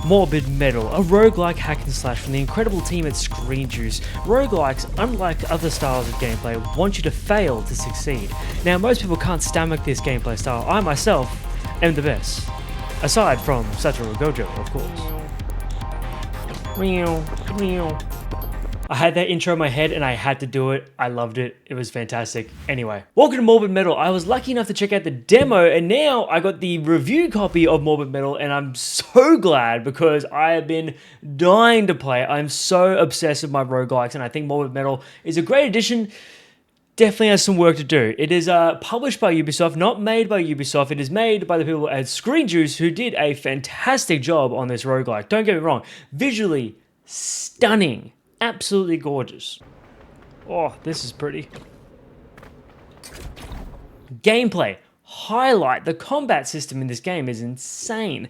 Morbid Metal, a roguelike hack and slash from the incredible team at Screen Juice. Roguelikes, unlike other styles of gameplay, want you to fail to succeed. Now, most people can't stomach this gameplay style. I myself am the best. Aside from Satoru Gojo, of course. I had that intro in my head and I had to do it. I loved it. It was fantastic. Anyway, welcome to Morbid Metal. I was lucky enough to check out the demo and now I got the review copy of Morbid Metal and I'm so glad because I have been dying to play. I'm so obsessed with my roguelikes and I think Morbid Metal is a great addition. Definitely has some work to do. It is published by Ubisoft, not made by Ubisoft. It is made by the people at Screen Juice who did a fantastic job on this roguelike. Don't get me wrong. Visually stunning. Absolutely gorgeous. Oh, this is pretty. Gameplay. Highlight. The combat system in this game is insane.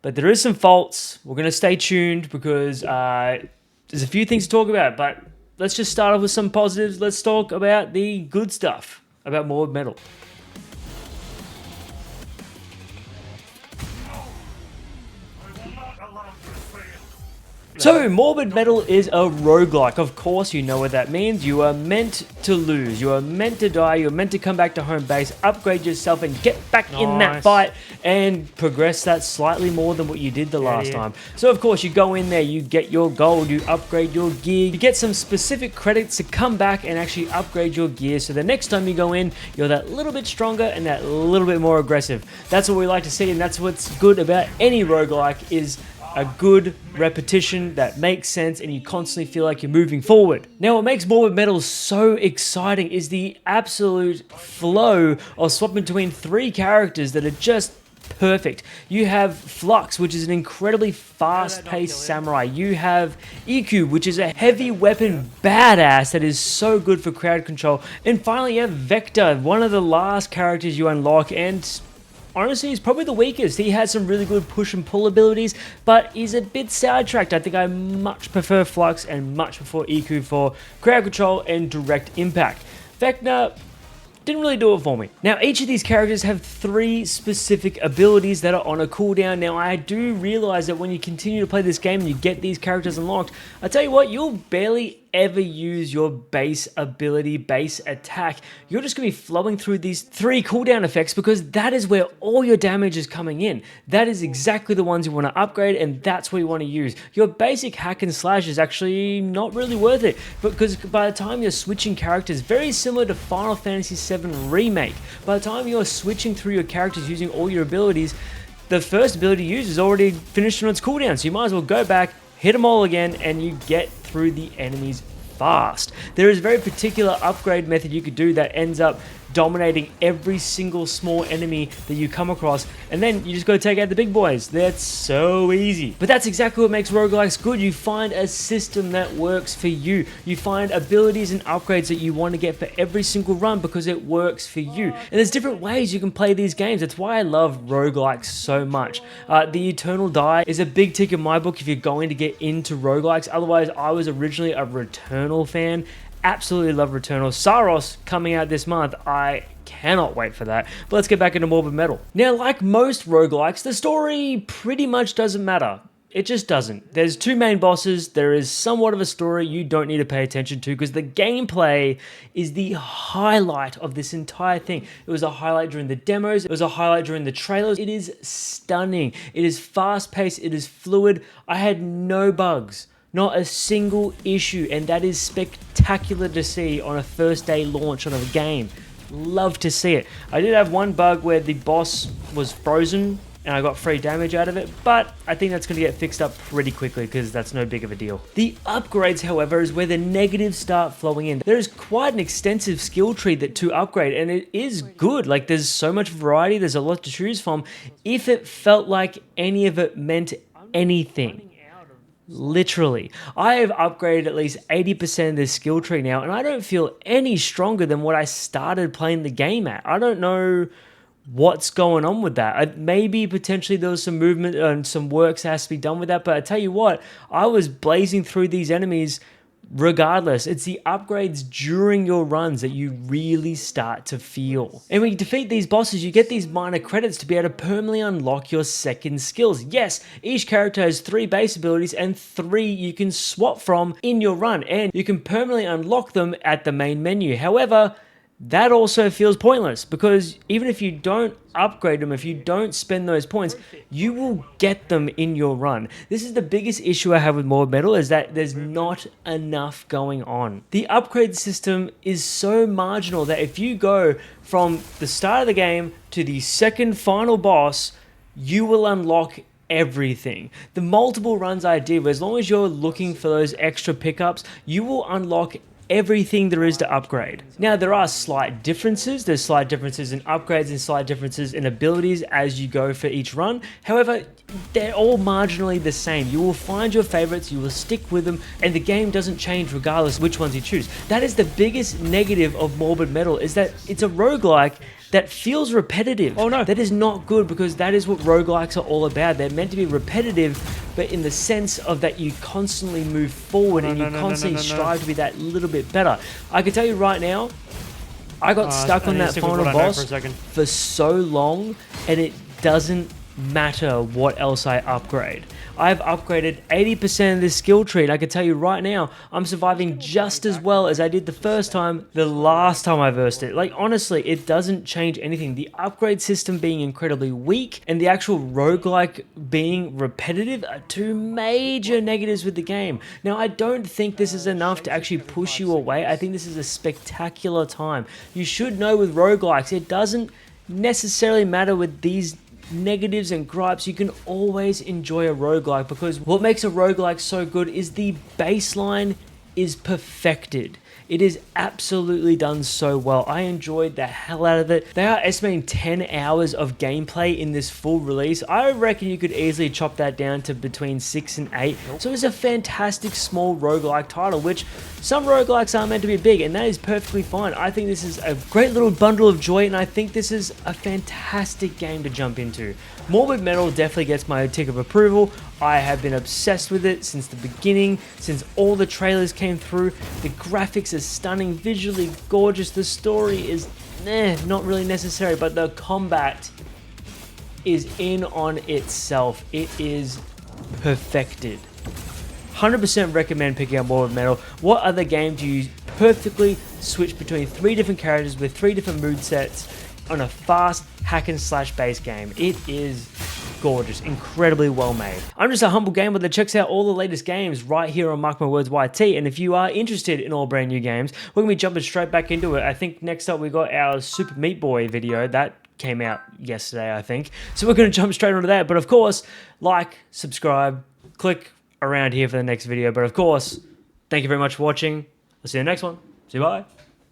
But there is some faults. We're going to stay tuned because there's a few things to talk about. But let's just start off with some positives. Let's talk about the good stuff about Morbid Metal. So, Morbid Metal is a roguelike. Of course, you know what that means. You are meant to lose. You are meant to die. You are meant to come back to home base, upgrade yourself, and get back in that fight and progress that slightly more than what you did the last time. So, of course, you go in there, you get your gold, you upgrade your gear, you get some specific credits to come back and actually upgrade your gear. So, the next time you go in, you're that little bit stronger and that little bit more aggressive. That's what we like to see, and that's what's good about any roguelike is a good repetition that makes sense and you constantly feel like you're moving forward. Now, what makes Morbid Metal so exciting is the absolute flow of swapping between three characters that are just perfect. You have Flux, which is an incredibly fast-paced samurai. You have Iku, which is a heavy weapon badass that is so good for crowd control. And finally, you have Vector, one of the last characters you unlock, and honestly, he's probably the weakest. He has some really good push and pull abilities, but he's a bit sidetracked. I think I much prefer Flux and much prefer Iku for crowd control and direct impact. Vecna didn't really do it for me. Now, each of these characters have three specific abilities that are on a cooldown. Now, I do realize that when you continue to play this game and you get these characters unlocked, I tell you what, you'll barely ever use your base ability, base attack. You're just going to be flowing through these three cooldown effects because that is where all your damage is coming in. That is exactly the ones you want to upgrade and that's what you want to use. Your basic hack and slash is actually not really worth it because by the time you're switching characters, very similar to Final Fantasy VII Remake, by the time you're switching through your characters using all your abilities, the first ability you use is already finished on its cooldown, so you might as well go back, hit them all again, and you get through the enemies fast. There is a very particular upgrade method you could do that ends up dominating every single small enemy that you come across, and then you just go take out the big boys. That's so easy. But that's exactly what makes roguelikes good. You find a system that works for you. You find abilities and upgrades that you want to get for every single run because it works for you. And there's different ways you can play these games. That's why I love roguelikes so much. The Eternal Die is a big tick in my book if you're going to get into roguelikes. Otherwise, I was originally a Returnal fan. Absolutely love Returnal. Saros coming out this month. I cannot wait for that. But let's get back into Morbid Metal. Now, like most roguelikes, the story pretty much doesn't matter. It just doesn't. There's two main bosses. There is somewhat of a story you don't need to pay attention to because the gameplay is the highlight of this entire thing. It was a highlight during the demos. It was a highlight during the trailers. It is stunning. It is fast-paced. It is fluid. I had no bugs. Not a single issue, and that is spectacular to see on a first day launch on a game. Love to see it. I did have one bug where the boss was frozen and I got free damage out of it, but I think that's going to get fixed up pretty quickly because that's no big of a deal. The upgrades, however, is where the negatives start flowing in. There is quite an extensive skill tree to upgrade, and it is good. Like, there's so much variety, there's a lot to choose from. If it felt like any of it meant anything. Literally. I have upgraded at least 80% of this skill tree now, and I don't feel any stronger than what I started playing the game at. I don't know what's going on with that. Maybe potentially there was some movement and some works that has to be done with that, but I tell you what, I was blazing through these enemies regardless. It's the upgrades during your runs that you really start to feel. And when you defeat these bosses, you get these minor credits to be able to permanently unlock your second skills. Yes, each character has 3 base abilities and 3 you can swap from in your run, and you can permanently unlock them at the main menu. However, that also feels pointless, because even if you don't upgrade them, if you don't spend those points, you will get them in your run. This is the biggest issue I have with Morbid Metal, is that there's not enough going on. The upgrade system is so marginal that if you go from the start of the game to the second final boss, you will unlock everything. The multiple runs I did, as long as you're looking for those extra pickups, you will unlock everything there is to upgrade. Now, there are slight differences. There's slight differences in upgrades and slight differences in abilities as you go for each run. However, they're all marginally the same. You will find your favorites, you will stick with them, and the game doesn't change regardless which ones you choose. That is the biggest negative of Morbid Metal, is that it's a roguelike that feels repetitive. Oh no. That is not good, because that is what roguelikes are all about. They're meant to be repetitive, but in the sense of that you constantly move forward and you constantly strive to be that little bit better. I can tell you right now, I got stuck on that final boss for so long, and it doesn't matter what else I upgrade. I've upgraded 80% of this skill tree, and I can tell you right now, I'm surviving just as well as I did the first time, the last time I versed it. Like, honestly, it doesn't change anything. The upgrade system being incredibly weak and the actual roguelike being repetitive are 2 major negatives with the game. Now, I don't think this is enough to actually push you away. I think this is a spectacular time. You should know with roguelikes, it doesn't necessarily matter with these negatives and gripes. You can always enjoy a roguelike, because what makes a roguelike so good is the baseline is perfected. It is absolutely done so well. I enjoyed the hell out of it. They are estimating 10 hours of gameplay in this full release. I reckon you could easily chop that down to between 6 and 8. So it's a fantastic small roguelike title, which some roguelikes are meant to be big, and that is perfectly fine. I think this is a great little bundle of joy, and I think this is a fantastic game to jump into. Morbid Metal definitely gets my tick of approval. I have been obsessed with it since the beginning, since all the trailers came through. The graphics are stunning, visually gorgeous. The story is not really necessary, but the combat is in on itself. It is perfected. 100% recommend picking up Morbid Metal. What other game do you perfectly switch between 3 different characters with 3 different mood sets on a fast hack and slash base game? It is gorgeous, incredibly well made. I'm just a humble gamer that checks out all the latest games right here on Mark My Words YT, and if you are interested in all brand new games, we're gonna be jumping straight back into it. I think next up we got our Super Meat Boy video that came out yesterday, I think. So we're gonna jump straight onto that. But of course, like, subscribe, click around here for the next video. But of course, thank you very much for watching. I'll see you in the next one. See you, bye.